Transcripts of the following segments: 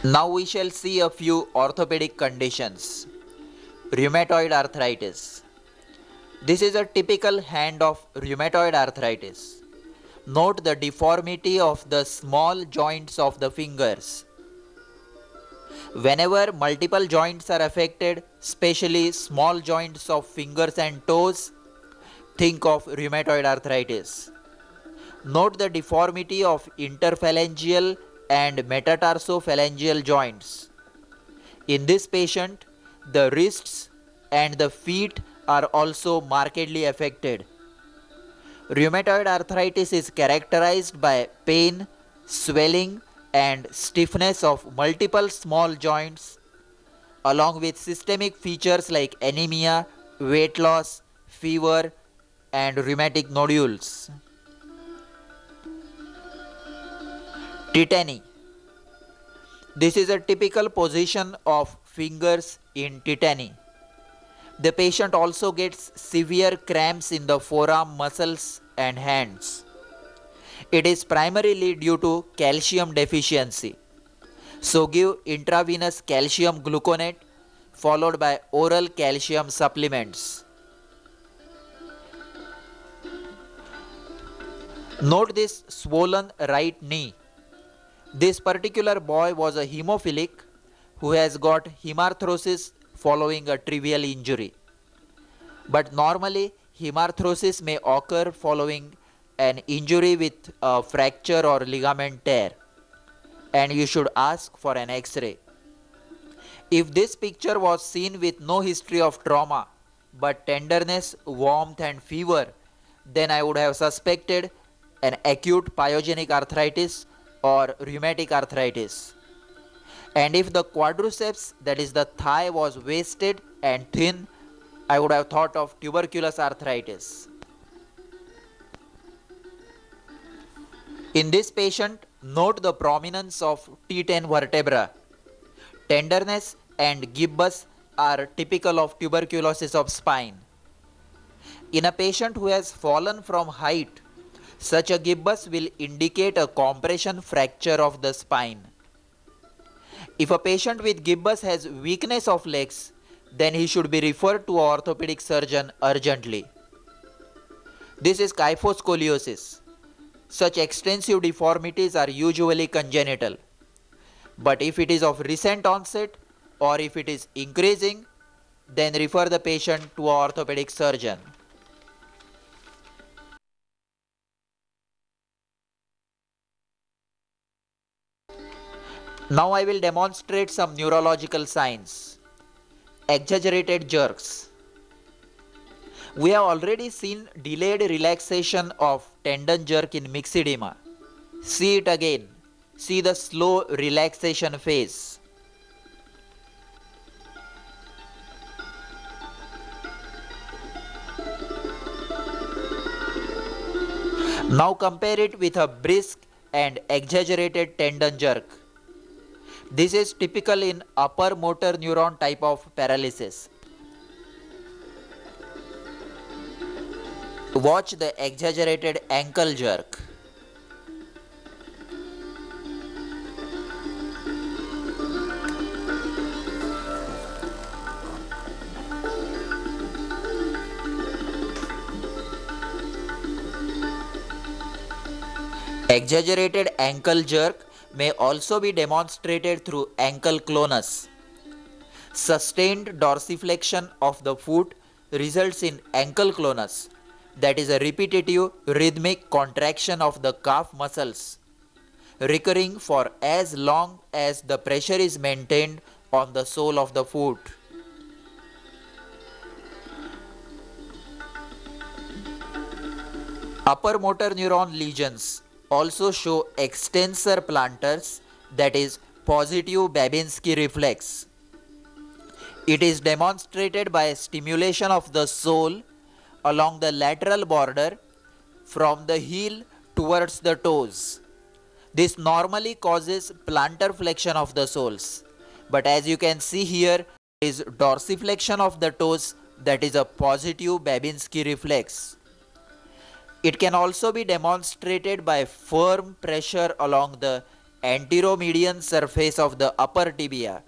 Now we shall see a few orthopedic conditions. Rheumatoid arthritis. This is a typical hand of rheumatoid arthritis. Note the deformity of the small joints of the fingers. Whenever multiple joints are affected, especially small joints of fingers and toes, think of rheumatoid arthritis. Note the deformity of interphalangeal and metatarsophalangeal joints. In this patient, the wrists and the feet are also markedly affected. Rheumatoid arthritis is characterized by pain, swelling, and stiffness of multiple small joints, along with systemic features like anemia, weight loss, fever, and rheumatic nodules. Tetany. This is a typical position of fingers in tetany. The patient also gets severe cramps in the forearm muscles and hands. It is primarily due to calcium deficiency. So give intravenous calcium gluconate followed by oral calcium supplements. Note this swollen right knee. This particular boy was a hemophilic who has got hemarthrosis following a trivial injury. But normally hemarthrosis may occur following an injury with a fracture or ligament tear, and you should ask for an X-ray. If this picture was seen with no history of trauma but tenderness, warmth and fever, then I would have suspected an acute pyogenic arthritis or rheumatic arthritis. And if the quadriceps, that is the thigh, was wasted and thin, I would have thought of tuberculous arthritis. In this patient, note the prominence of T10 vertebra. Tenderness and gibbous are typical of tuberculosis of spine. In a patient who has fallen from height, such a gibbous will indicate a compression fracture of the spine. If a patient with gibbous has weakness of legs, then he should be referred to an orthopedic surgeon urgently. This is kyphoscoliosis. Such extensive deformities are usually congenital. But if it is of recent onset or if it is increasing, then refer the patient to an orthopedic surgeon. Now I will demonstrate some neurological signs. Exaggerated jerks. We have already seen delayed relaxation of tendon jerk in myxedema. See it again. See the slow relaxation phase. Now compare it with a brisk and exaggerated tendon jerk. This is typical in upper motor neuron type of paralysis. Watch the exaggerated ankle jerk. Exaggerated ankle jerk may also be demonstrated through ankle clonus. Sustained dorsiflexion of the foot results in ankle clonus, that is a repetitive rhythmic contraction of the calf muscles, recurring for as long as the pressure is maintained on the sole of the foot. Upper motor neuron lesions also show extensor plantars, that is positive Babinski reflex. It is demonstrated by stimulation of the sole along the lateral border from the heel towards the toes. This normally causes plantar flexion of the soles, but as you can see here is dorsiflexion of the toes, that is a positive Babinski reflex. It can also be demonstrated by firm pressure along the anteromedian surface of the upper tibia,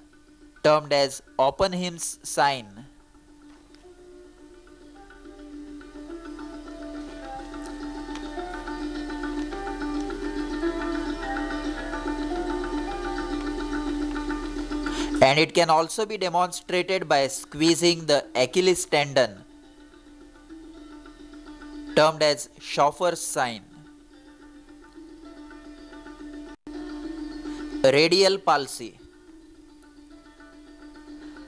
termed as Oppenheim's sign. And it can also be demonstrated by squeezing the Achilles tendon, termed as Schoffer's sign. Radial palsy.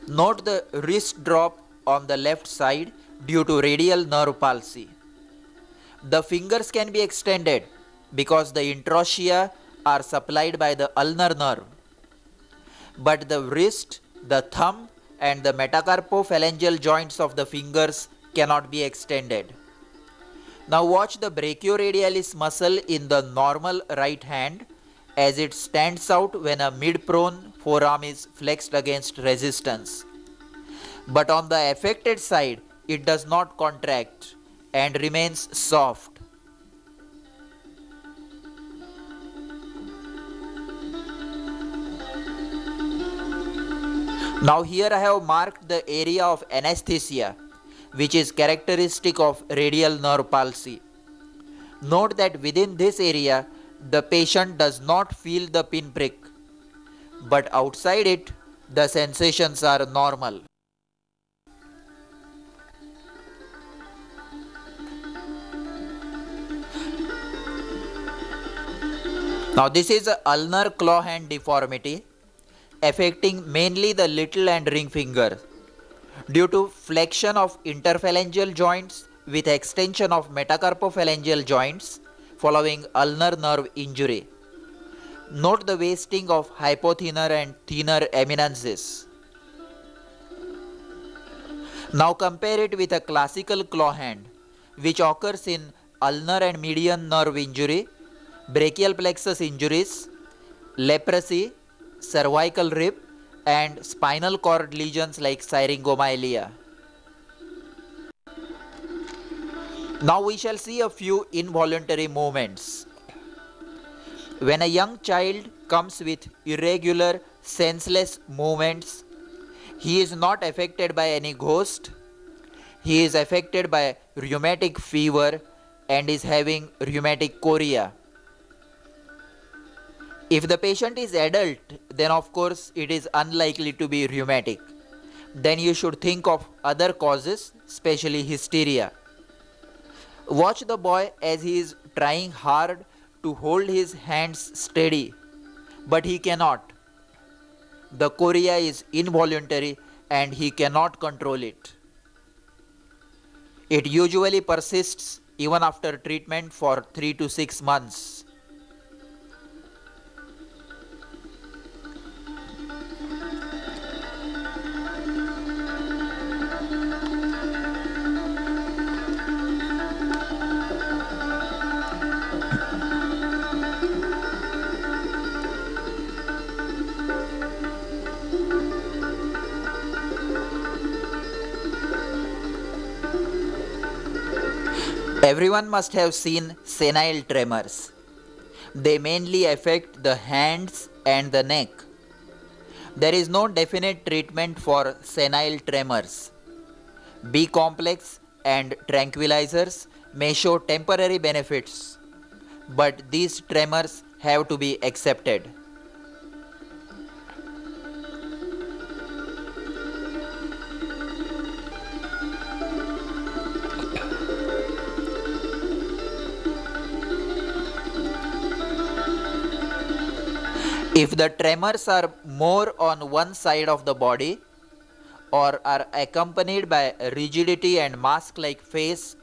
Note the wrist drop on the left side due to radial nerve palsy. The fingers can be extended because the interossea are supplied by the ulnar nerve. But the wrist, the thumb and the metacarpophalangeal joints of the fingers cannot be extended. Now watch the brachioradialis muscle in the normal right hand as it stands out when a mid-prone forearm is flexed against resistance. But on the affected side, it does not contract and remains soft. Now here I have marked the area of anesthesia, which is characteristic of radial nerve palsy. Note that within this area, the patient does not feel the pinprick, but outside it, the sensations are normal. Now this is a ulnar claw hand deformity affecting mainly the little and ring finger due to flexion of interphalangeal joints with extension of metacarpophalangeal joints following ulnar nerve injury. Note the wasting of hypothenar and thenar eminences. Now compare it with a classical claw hand which occurs in ulnar and median nerve injury, brachial plexus injuries, leprosy, cervical rib and spinal cord lesions like syringomyelia. Now we shall see a few involuntary movements. When a young child comes with irregular, senseless movements, he is not affected by any ghost. He is affected by rheumatic fever and is having rheumatic chorea. If the patient is adult, then of course it is unlikely to be rheumatic. Then you should think of other causes, especially hysteria. Watch the boy as he is trying hard to hold his hands steady, but he cannot. The chorea is involuntary and he cannot control it. It usually persists even after treatment for 3 to 6 months. Everyone must have seen senile tremors. They mainly affect the hands and the neck. There is no definite treatment for senile tremors. B complex and tranquilizers may show temporary benefits, but these tremors have to be accepted. If the tremors are more on one side of the body or are accompanied by rigidity and mask-like face,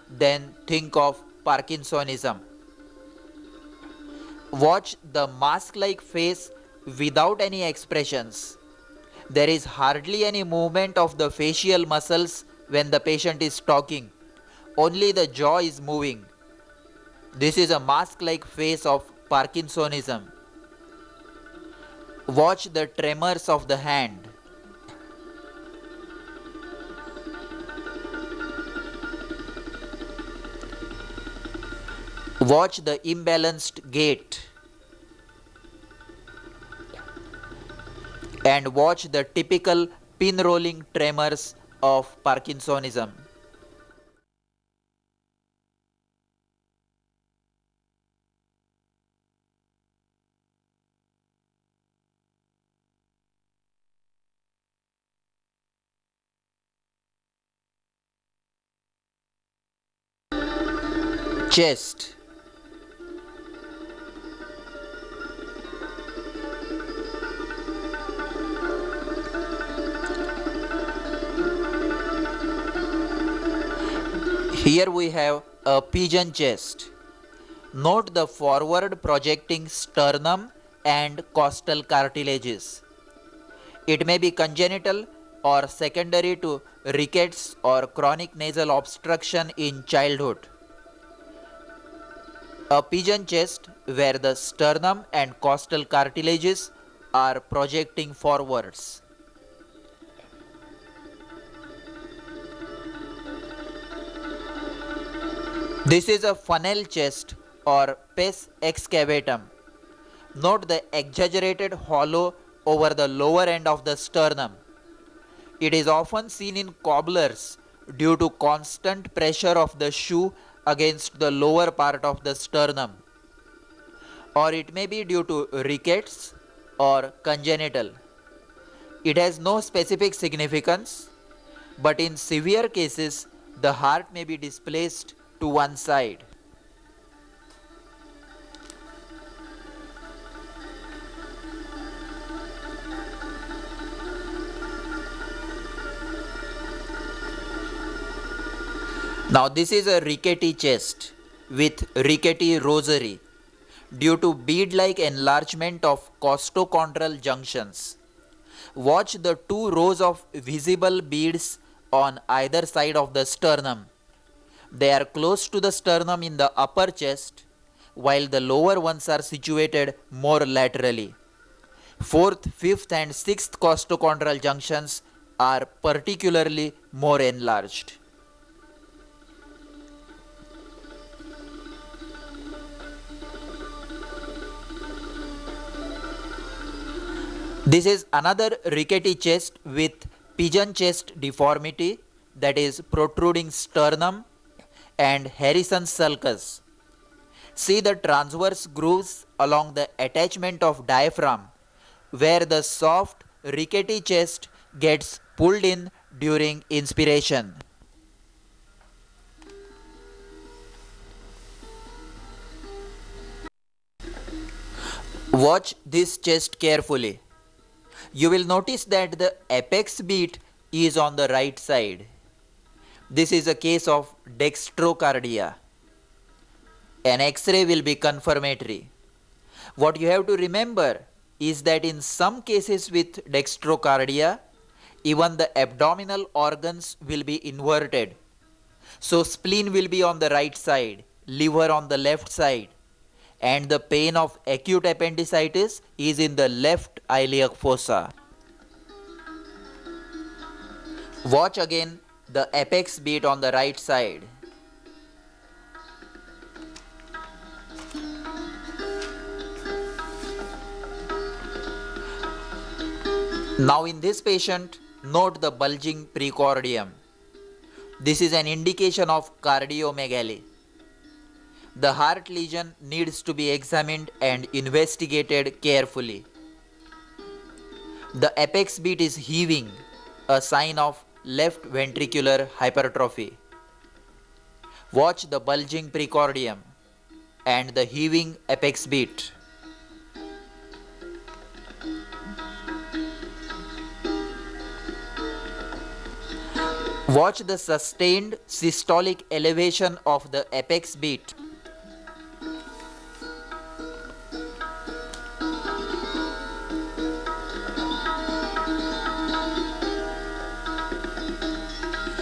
then think of Parkinsonism. Watch the mask-like face without any expressions. There is hardly any movement of the facial muscles when the patient is talking. Only the jaw is moving. This is a mask-like face of Parkinsonism. Watch the tremors of the hand. Watch the imbalanced gait. and watch the typical pin rolling tremors of Parkinsonism. Chest. Here we have a pigeon chest. Note the forward projecting sternum and costal cartilages. It may be congenital or secondary to rickets or chronic nasal obstruction in childhood. A pigeon chest where the sternum and costal cartilages are projecting forwards. This is a funnel chest or pes excavatum. Note the exaggerated hollow over the lower end of the sternum. It is often seen in cobblers due to constant pressure of the shoe against the lower part of the sternum, or it may be due to rickets or congenital. It has no specific significance, but in severe cases, the heart may be displaced to one side. Now this is a rickety chest with rickety rosary due to bead-like enlargement of costochondral junctions. Watch the two rows of visible beads on either side of the sternum. They are close to the sternum in the upper chest, while the lower ones are situated more laterally. Fourth, fifth and sixth costochondral junctions are particularly more enlarged. This is another rickety chest with pigeon chest deformity, that is protruding sternum and Harrison's sulcus. See the transverse grooves along the attachment of diaphragm where the soft rickety chest gets pulled in during inspiration. Watch this chest carefully. You will notice that the apex beat is on the right side. This is a case of dextrocardia. An X-ray will be confirmatory. What you have to remember is that in some cases with dextrocardia, even the abdominal organs will be inverted. So spleen will be on the right side, liver on the left side, and the pain of acute appendicitis is in the left iliac fossa. Watch again the apex beat on the right side. Now in this patient, note the bulging precordium. This is an indication of cardiomegaly. The heart lesion needs to be examined and investigated carefully. The apex beat is heaving, a sign of left ventricular hypertrophy. Watch the bulging precordium and the heaving apex beat. Watch the sustained systolic elevation of the apex beat.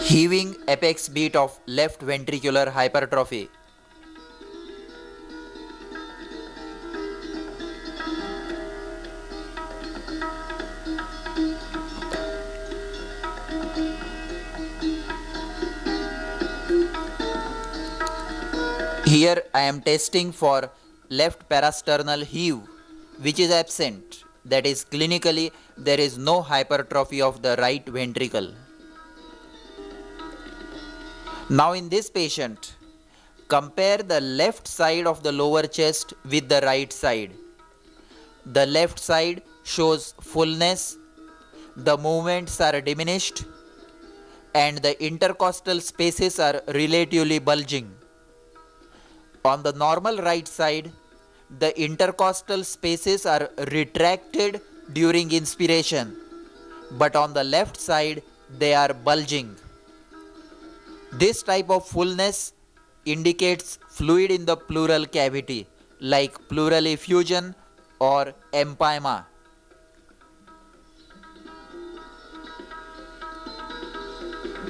Heaving apex beat of left ventricular hypertrophy. Here I am testing for left parasternal heave, which is absent that is clinically there is no hypertrophy of the right ventricle. Now in this patient, compare the left side of the lower chest with the right side. The left side shows fullness, the movements are diminished, and the intercostal spaces are relatively bulging. On the normal right side, the intercostal spaces are retracted during inspiration, but on the left side they are bulging. This type of fullness indicates fluid in the pleural cavity like pleural effusion or empyema.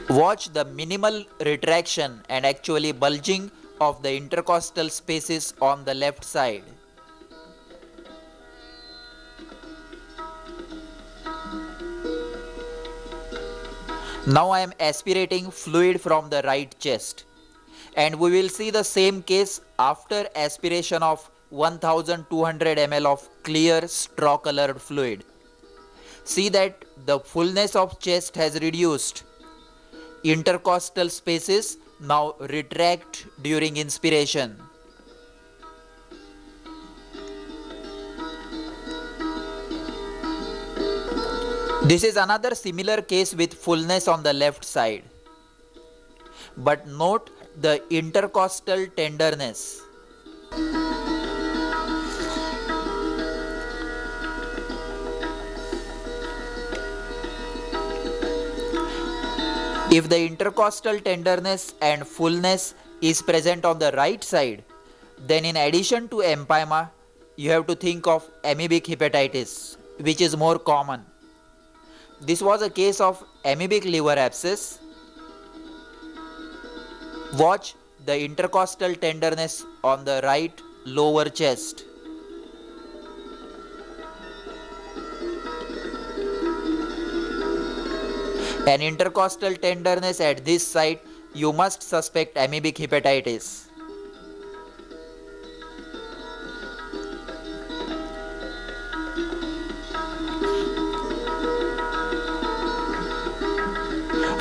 Watch the minimal retraction and actually bulging of the intercostal spaces on the left side. Now I am aspirating fluid from the right chest, and we will see the same case after aspiration of 1200 ml of clear straw colored fluid. See that the fullness of chest has reduced. Intercostal spaces now retract during inspiration. This is another similar case with fullness on the left side. But note the intercostal tenderness. If the intercostal tenderness and fullness is present on the right side, then in addition to empyema, you have to think of amoebic hepatitis, which is more common. This was a case of amoebic liver abscess. Watch the intercostal tenderness on the right lower chest. An intercostal tenderness at this site, you must suspect amoebic hepatitis.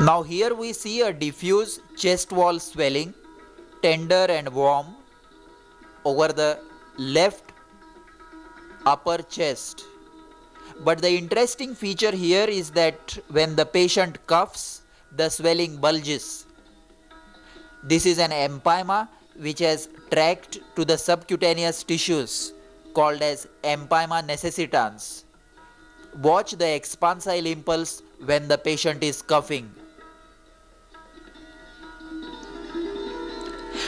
Now here we see a diffuse chest wall swelling, tender and warm, over the left upper chest. But the interesting feature here is that when the patient coughs, the swelling bulges. This is an empyema which has tracked to the subcutaneous tissues called as empyema necessitans. Watch the expansile impulse when the patient is coughing.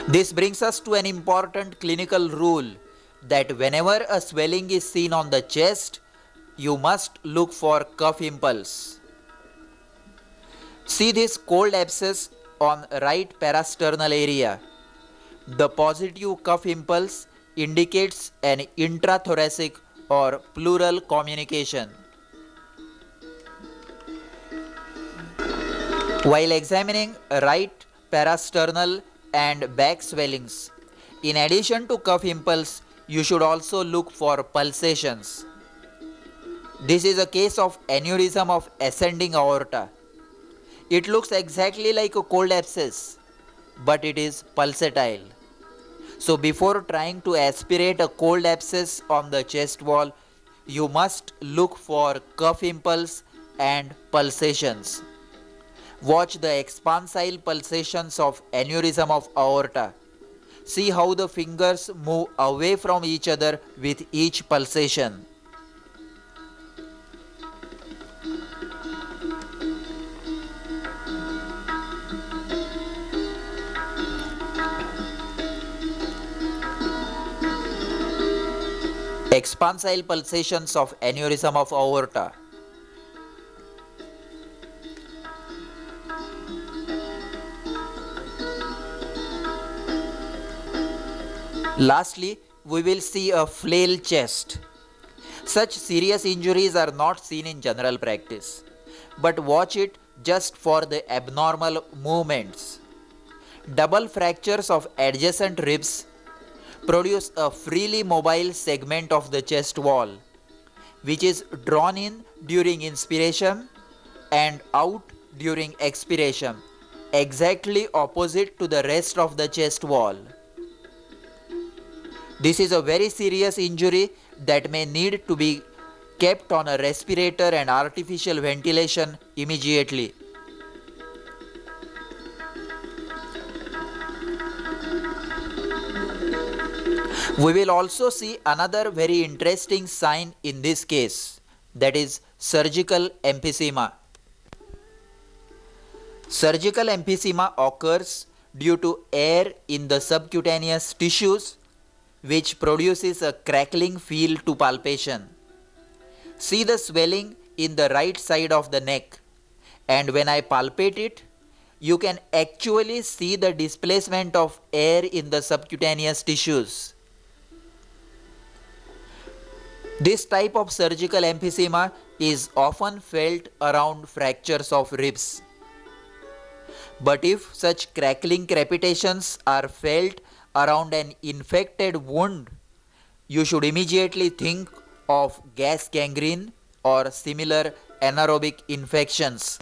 This brings us to an important clinical rule that whenever a swelling is seen on the chest, you must look for cough impulse. See this cold abscess on right parasternal area. The positive cough impulse indicates an intrathoracic or pleural communication. While examining right parasternal and back swellings, in addition to cough impulse, you should also look for pulsations. This is a case of aneurysm of ascending aorta. It looks exactly like a cold abscess, but it is pulsatile. So before trying to aspirate a cold abscess on the chest wall, you must look for cough impulse and pulsations. Watch the expansile pulsations of aneurysm of aorta. See how the fingers move away from each other with each pulsation. Expansile pulsations of aneurysm of aorta. Lastly, we will see a flail chest. Such serious injuries are not seen in general practice, but watch it just for the abnormal movements. Double fractures of adjacent ribs produce a freely mobile segment of the chest wall. which is drawn in during inspiration and out during expiration, exactly opposite to the rest of the chest wall. This is a very serious injury that may need to be kept on a respirator and artificial ventilation immediately. We will also see another very interesting sign in this case, that is surgical emphysema. Surgical emphysema occurs due to air in the subcutaneous tissues, which produces a crackling feel to palpation. See the swelling in the right side of the neck, and when I palpate it, you can actually see the displacement of air in the subcutaneous tissues. This type of surgical emphysema is often felt around fractures of ribs. But if such crackling crepitations are felt around an infected wound, you should immediately think of gas gangrene or similar anaerobic infections.